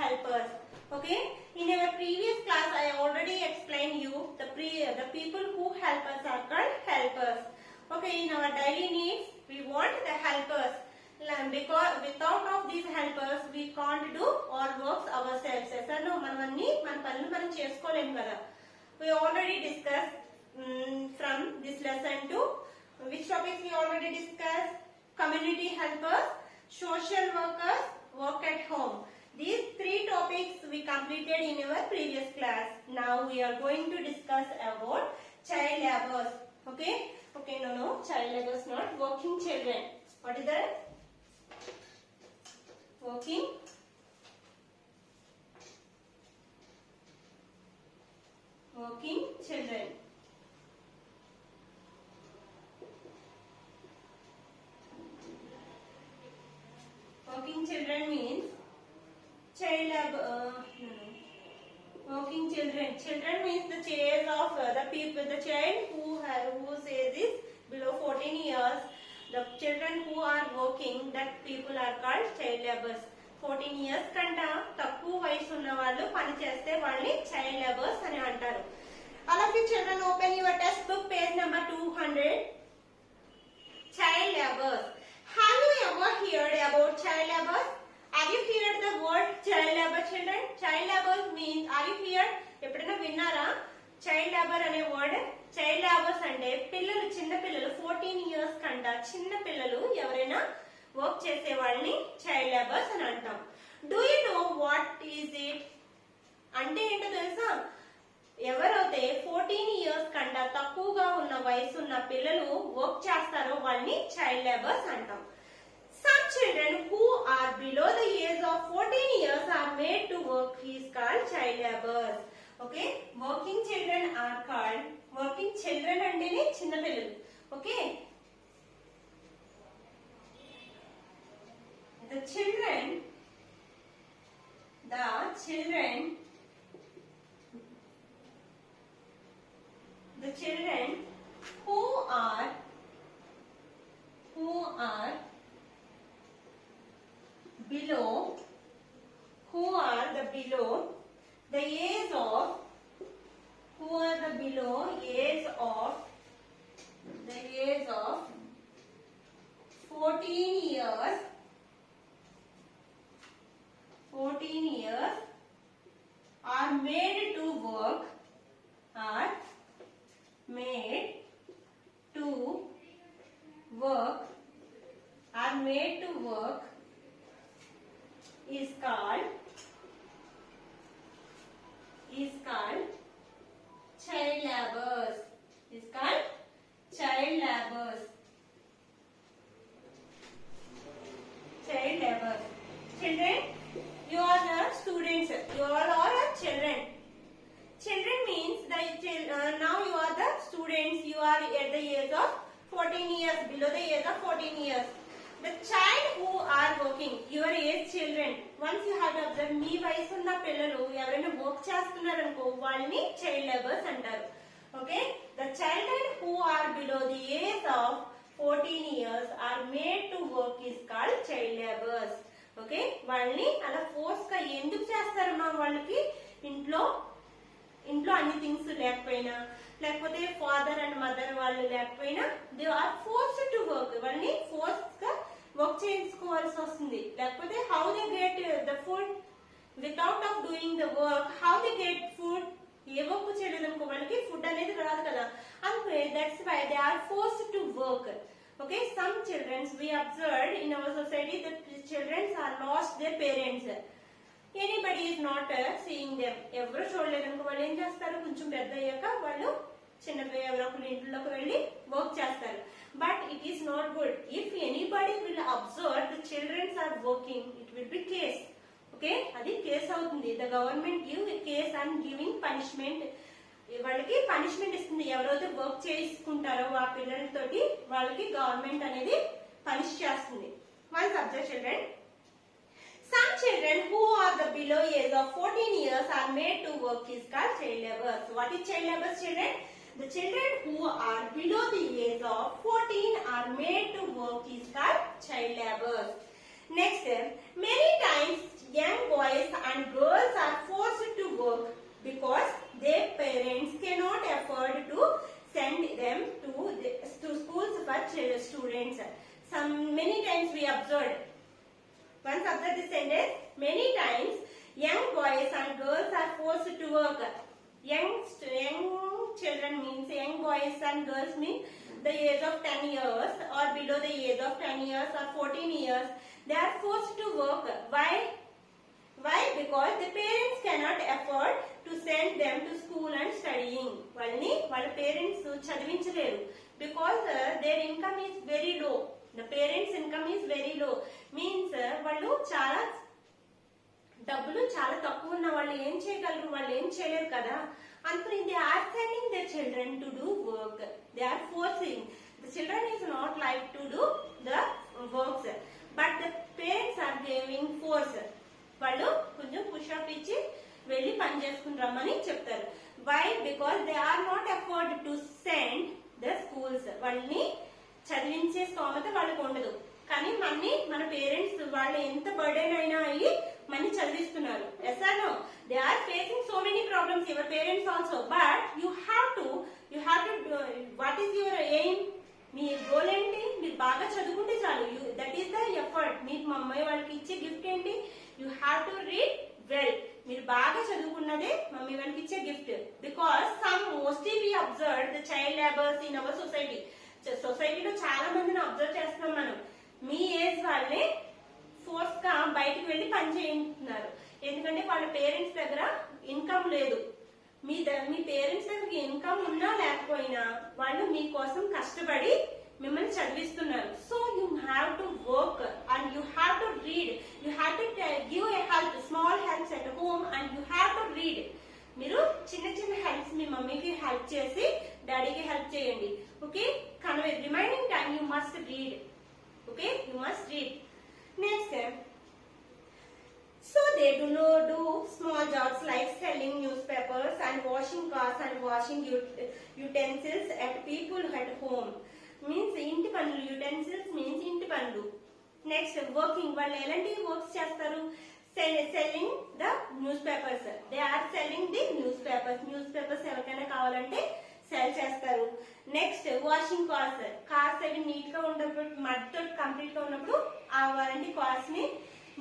helpers. Okay, in our previous class I already explained you the people who help us are called helpers. Okay, in our daily needs we want the helpers, because without of these helpers we can't do our works ourselves. Yes or no? మన పనులు మనం చేసుకోలేము కదా. We already discussed from this lesson to which topics we already discussed: community helpers, social workers, work at home. These three topics we completed in our previous class. Now we are going to discuss about child labours. Okay? Okay, no, child labours not working children. What is that? Working children. Working children means child labor. Working children. Children means the age of the people, the child whose age is below 14 years. The children who are working, that people are called child laborers. 14 years కంట తక్కువ వయసు ఉన్న వాళ్ళు పని చేస్తే వాళ్ళని child labours అని అంటారు. All of you children, open your textbook, page number 200. Child labours. Have you ever heard about child labours? Have you heard the word child labor, children? Child labours means, are you heard? ఎప్పుడైనా విన్నారా child labour అనే word? Child labours అంటే పిల్లలు, చిన్న పిల్లలు 14 years కంట చిన్న పిల్లలు ఎవరైనా వర్క్ చేసే వాళ్ళని చైల్డ్ లేబర్స్ అని అంటాం. Do you know what is it? అంటే ఏంటో తెలుసా? ఎవరైతే 14 ఇయర్స్ కంట తక్కువగా ఉన్న వయసు ఉన్న పిల్లలు వర్క్ చేస్తారో వాళ్ళని చైల్డ్ లేబర్స్ అంటాం. Some children who are below the age of 14 years are made to work is called child labours. Okay, working children are called working children అంటేనే చిన్న పిల్లలు. Okay, the children who are below the age of 14 years are made to work is called child labours. Is called child labours. Child labours. Children, you are the students. You all are children. Children means now you are the students. You are at the age of 14 years, below the age of 14 years. The child who are working, your age children, once you have observed, మీ వయసు ఉన్న పిల్లలు ఎవరైనా work చేస్తున్నారు అనుకో వాళ్ళని child labours అంటారు. Okay, the children who are below the age of 14 years are made to work is called child labours. Okay, వాళ్ళని అలా ఫోర్స్ గా ఎందుకు చేస్తారమ్మా? వాళ్ళకి ఇంట్లో అన్ని థింగ్స్ లేకపోయినా, లేకపోతే ఫాదర్ అండ్ మదర్ వాళ్ళు లేకపోయినా, they are forced to work. వాళ్ళని ఫోర్స్ గా వర్క్ చేయించుకోవాల్సి వస్తుంది. లేకపోతే how they get the food without of doing the work, how they get food? ఏ వర్క్ చేయలేదనుకో వాళ్ళకి ఫుడ్ అనేది రాదు కదా. అందుకే that's why they are forced to work. Okay, some children we observed in our society that children are lost their parents. Anybody is not seeing them. ఎవరు చూడలేదనుకో వాళ్ళు ఏం చేస్తారు? కొంచెం పెద్ద అయ్యాక వాళ్ళు చిన్న ఎవరో ఒకరి ఇంట్లోకి వెళ్ళి వర్క్ చేస్తారు. But it is not good. If anybody will observe the children are working, it will be case. Okay, అది కేసు అవుతుంది. The government give a case and giving punishment. వాళ్ళకి పనిష్మెంట్ ఇస్తుంది. ఎవరైతే వర్క్ చేసుకుంటారో ఆ పిల్లలతోటి వాళ్ళకి గవర్నమెంట్ అనేది పనిష్ చేస్తుంది. One subject, children. Some children who are the below age of 14 years are made to work is called child labours. What is child labours, children? The children who are below the age of 14 are made to work is called child labours. Next, many times young boys and girls are forced to work because their parents cannot afford to send them to schools for students. Many times we observed. Once observe this sentence. Many times young boys and girls are forced to work. Young children means young boys and girls mean the age of 10 years or below the age of 10 years or 14 years. They are forced to work. Why? Because the parents cannot afford to send them to school and studying. వాళ్ళ parents చదివించలేరు because their income is very low. The parents income is very low. Means వాళ్ళు చాలా డబ్బులు చాలా తక్కువ ఉన్న వాళ్ళు ఏం చేయగలరు, వాళ్ళు ఏం చేయలేరు కదా. అందుకని they are sending their children to do work. They are forcing. The children is not like to do the works, but the parents are giving force. వాళ్ళు కొంచెం పుషప్ ఇచ్చి వెళ్ళి పని చేసుకుని రమ్మని చెప్తారు. Why? Because they are not afford to send the schools. వాళ్ళని చదివించే స్తోమత వాళ్ళకు ఉండదు. కానీ మన పేరెంట్స్ వాళ్ళు ఎంత బర్డెన్ అయినా అయ్యి మనీ చదివిస్తున్నారు. Yes or no? They are facing so many problems. Your parents also, but you have to do, what is your aim? మీ గోల్ ఏంటి? మీరు బాగా చదువుకుంటే చాలు. That is the effort. మీకు మా అమ్మాయి వాళ్ళకి ఇచ్చే గిఫ్ట్ ఏంటి? You have to read well. మీరు బాగా చదువుకున్నదే మమ్మీ వాళ్ళకి ఇచ్చే gift. Because mostly we observe the child labours in our society. సొసైటీలో చాలా మందిని అబ్జర్వ్ చేస్తున్నాం మనం. మీ ఏజ్ వాళ్ళే ఫోర్స్ గా బయటకు వెళ్ళి పని చేయించుతున్నారు. ఎందుకంటే వాళ్ళ పేరెంట్స్ దగ్గర ఇన్కమ్ లేదు. మీ పేరెంట్స్ దగ్గర ఇన్కమ్ ఉన్నా లేకపోయినా వాళ్ళు మీకోసం కష్టపడి మిమ్మల్ని చదివిస్తున్నారు. So you have to work and you have to read. You have to give a help, small helps at home and you have to read. మీరు చిన్న చిన్న హెల్ప్స్ మీ మమ్మీకి హెల్ప్ చేసి డాడీకి హెల్ప్ చేయండి. ఓకే, కానీ remaining time you must read. Okay, you must read. Next, so they do not do small jobs like selling newspapers and washing cars and washing utensils at people at home. Means ఇంటి పనులు. utensils means ఇంటి పనులు. Next, working. వాళ్ళు ఎలాంటి works చేస్తారు? Selling the newspapers. They are selling the newspapers. Newspapers ఎవరికైనా కావాలంటే sell చేస్తారు. Next, washing cars. కార్స్ అవి నీట్ గా ఉన్నప్పుడు, మడ్తో కంప్లీట్ గా ఉన్నప్పుడు ఆ వారంటీ కార్స్ ని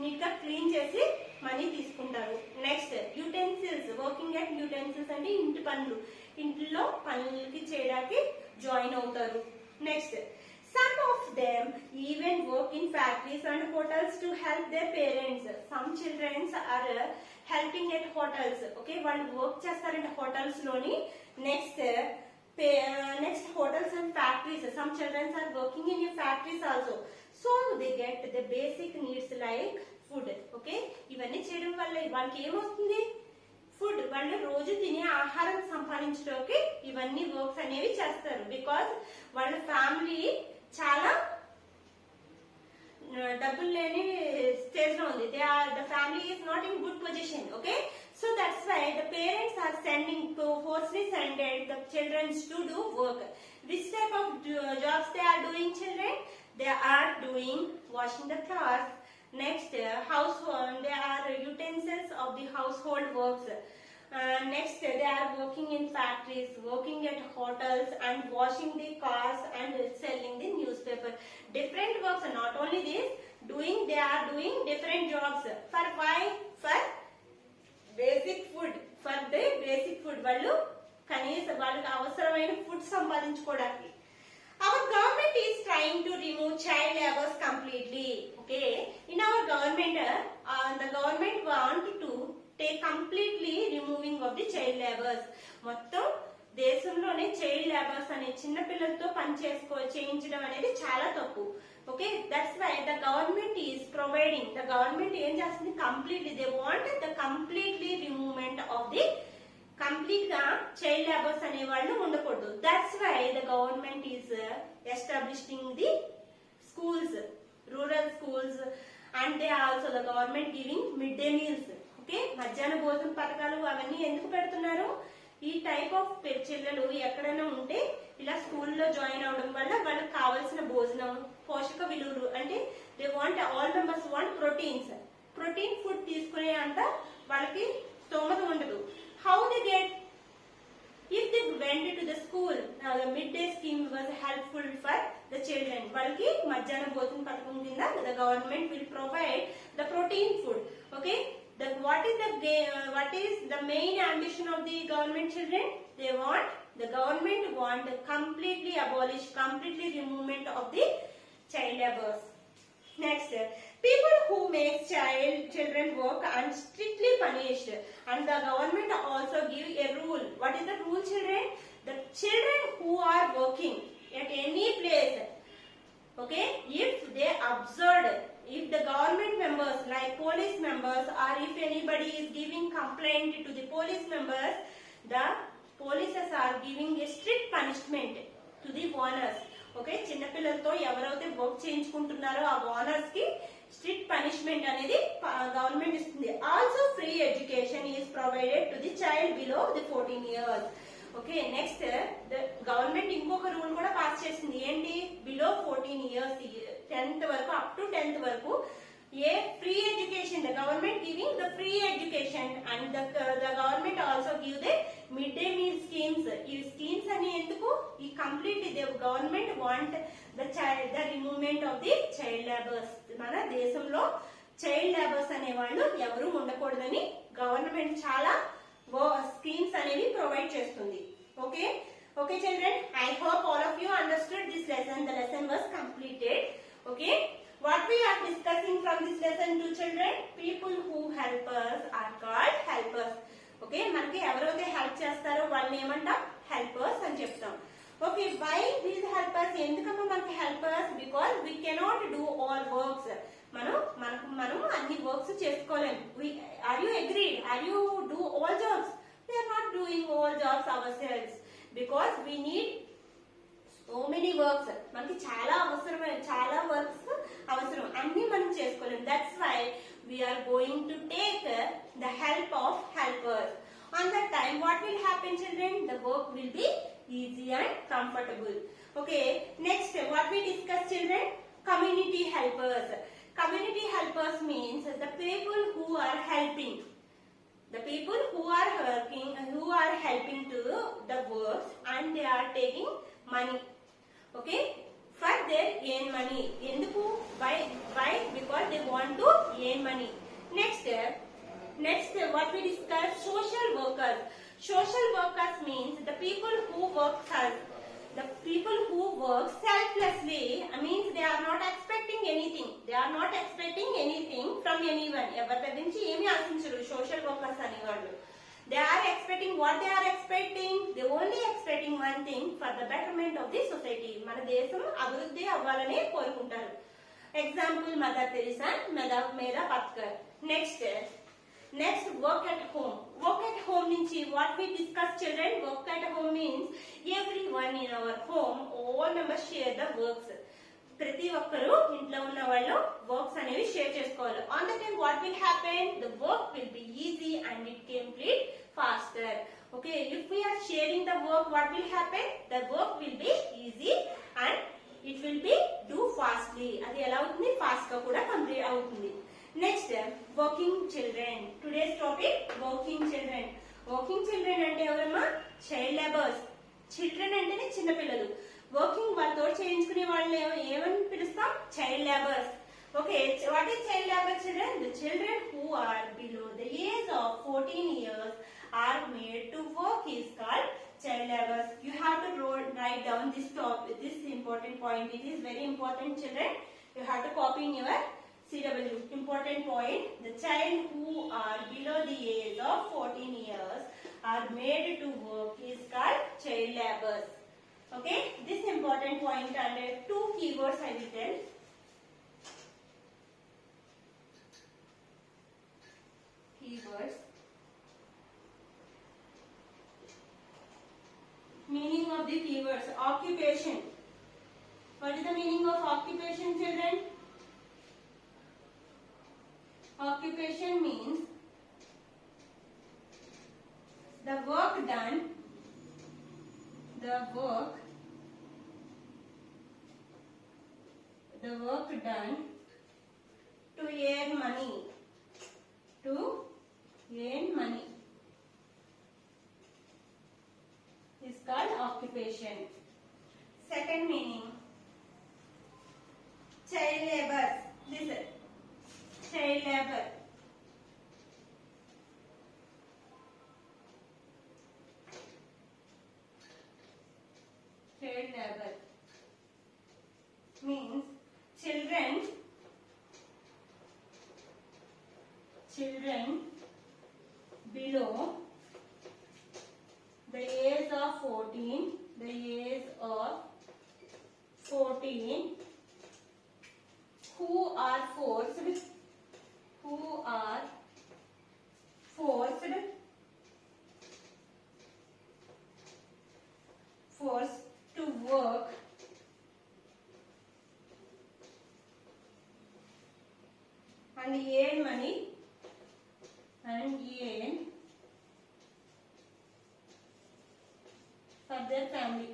నీట్ గా క్లీన్ చేసి మనీ తీసుకుంటారు. Next, utensils. Working at utensils అంటే ఇంటి పనులు. ఇంట్లో పనులకి చేయడానికి జాయిన్ అవుతారు. Next, some of them even work in factories and hotels to help their parents. Some children are helping at hotels. Okay, వాళ్ళు వర్క్ చేస్తారంటే హోటల్స్ లోని. Next hotels and factories. Some children are working in factories also. So they get the basic needs like food. Okay, ఇవన్నీ చేయడం వల్ల వాళ్ళకి ఏమొస్తుంది? Food. వాళ్ళు రోజు తినే ఆహారం సంపాదించడానికి ఇవన్నీ వర్క్స్ అనేవి చేస్తారు. బికాస్ వాళ్ళ ఫ్యామిలీ చాలా డబ్బులు లేని స్టేజ్ లో ఉంది. the family is not in good position. Okay, so that's why the parents are forcefully sending the children to do work. Which type of jobs they are doing, children? They are doing washing the clothes. Next, household. They are utensils of the household works. Next, they are working in factories, working at hotels and washing the cars and selling the newspaper. Different works. Not only this, they are doing different jobs. For why? For basic food. For the basic food. వాళ్ళు కనీసం వాళ్ళకి అవసరమైన food సంపాదించుకోవడానికి. Our government is trying to remove child labors completely. Okay, in our government, the government want to take completely removing of the child labors. మొత్తం దేశంలోనే child labours అనే చిన్న పిల్లలతో పని చేయించడం అనేది చాలా తప్పు. Okay, that's why the government is providing. The government ఏం చేస్తుంది? Completely they want the completely removement of the complete గా చైల్డ్ లేబర్స్ అనే వాళ్ళు ఉండకూడదు. That's why the government is establishing the schools, rural schools, and they also the government giving mid day meals. Okay, మధ్యాహ్న భోజన పథకాలు అవన్నీ ఎందుకు పెడుతున్నారు? ఈ టైప్ ఆఫ్ పిల్లలు ఎక్కడైనా ఉంటే ఇలా స్కూల్లో జాయిన్ అవడం వల్ల వాళ్ళకి కావాల్సిన భోజనం, పోషక విలువలు, అంటే they want, all members want proteins. Protein food అంత వాళ్ళకి స్తోమత ఉండదు. How they get? If they went to the school, the midday scheme was helpful for the children. వాళ్ళకి మధ్యాహ్న భోజన పథకం కింద the government will provide the protein food. Okay, what is the main ambition of the government children? The government want completely removement of the child labors. Next, people who make children work are strictly punished, and the government also give a rule. What is the rule, children? The children who are working at any place, okay, if they observed, if the government members like police members, or if anybody is giving complaint to the police members, the polices are giving a strict punishment to the owners. Okay, చిన్నపిల్లలతో ఎవరైతే work చేయించుకుంటున్నారో ఆ owners కి strict punishment అనేది government ఇస్తుంది. Also free education is provided to the child below the 14 years. Okay, next government ఇంకొక rule కూడా pass చేసింది. ఏంటి? బిలో 14 years 10th వరకు, అప్ టు 10th వరకు a free education, the government giving the free education, and the government also give the mid day meal schemes. ఈ schemes అని ఎందుకు? ఈ complete the government want the removement of the child labours. మన దేశంలో child labours అనే వాళ్ళు ఎవరు ఉండకూడదని గవర్నమెంట్ చాలా స్కీమ్స్ అనేవి ప్రొవైడ్ చేస్తుంది. Okay, okay children, I hope all of you understood this lesson. The lesson was completed. Okay, what we are discussing from this lesson to children, people who help us are called helpers. Okay, మనకి ఎవరైతే help చేస్తారో వాళ్ళని ఏమంటాం? Helpers అని చెప్తాం. Okay, why these helpers? ఎందుకమ్మా మనకి helpers? Because we cannot do all works. మనం అన్ని వర్క్స్ చేసుకోలేము. Are you agreed? Are you do all jobs? We are not doing all jobs ourselves because we need so many works. మనకి చాలా works అవసరం, అన్ని మనం చేసుకోలేము. That's why we are going to take the help of helpers. On that time, what will happen, children? The work will be easy and comfortable. Okay, next what we discuss, children? Community helpers. Community helpers means the people who are helping. The people who are helping to the works, and they are taking money. Okay, for their earn money. Enduku? Why? Because they want to earn money. Next what we discuss, social workers. Social workers means the people who work selflessly. Means they are not expecting anything. They are not expecting anything from anyone. ఎవరి దగ్గర నుంచి ఏమీ ఆశించరు social workers అనేవాళ్ళు. They are expecting what they are expecting. They only expecting one thing, for the betterment of the society. మన దేశం అభివృద్ధి అవ్వాలని కోరుకుంటారు. ఎగ్జాంపుల్ మదర్ తెరిసా, మేధా పత్కర్. Next, work at home. Work at home నుంచి what we discuss, children? Work at home means everyone in our home, all members share the works. ప్రతి ఒక్కరు ఇంట్లో ఉన్న వాళ్ళు వర్క్స్ అనేవి షేర్ చేసుకోవాలి. On the time what will happen? The work will be easy and it complete faster. Okay, if we are sharing the work, what will happen? The work will be easy and it will be do fastly. అది ఎలా అవుతుంది? Fast గా కూడా complete అవుతుంది. Next, working children. Today's topic working children. Working children అంటే ఎవరమ్మా? Child labours. Children అంటేనే చిన్నపిల్లలు. వర్కింగ్ వాళ్ళతో చేయించుకునే వాళ్ళని ఏమని పిలుస్తాం? Child labours. Okay, what is child labour, children? The children who are below the age of 14 years are made to work is called child labors. You have to write down this important point. It is very important, children. You have to copy in your CW. Important point: the child who are below the age of 14 years are made to work is called child labors. Okay, this important point under 2 keywords I will tell. Keywords. Meaning of the keywords. Occupation. What is the meaning of occupation, children? Occupation means the work done to earn money. To Earn money is called occupation. Second meaning, child labor. This child labor. Child labor means children below the age of 14, who are forced to work and earn money for their family.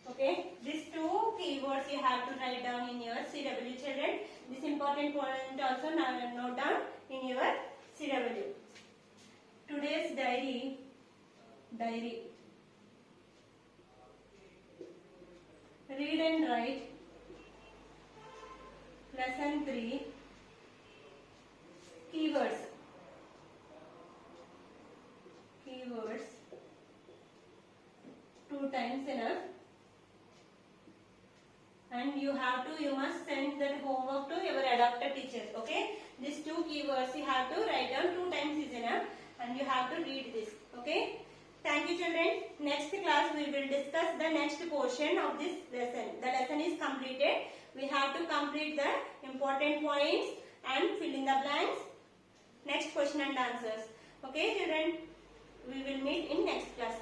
Okay, these two keywords you have to write down in your CW, children. This important point also note down in your CW. Today's diary. Read and write. Lesson 3. Keywords. 2 times enough. And you must send that homework to your adopted teachers. Okay, these 2 keywords you have to write down 2 times is enough, and you have to read this. Okay, thank you, children. Next class we will discuss the next portion of this lesson. The lesson is completed. We have to complete the important points and fill in the blanks. Next question and answers. Okay, children, we will meet in next class.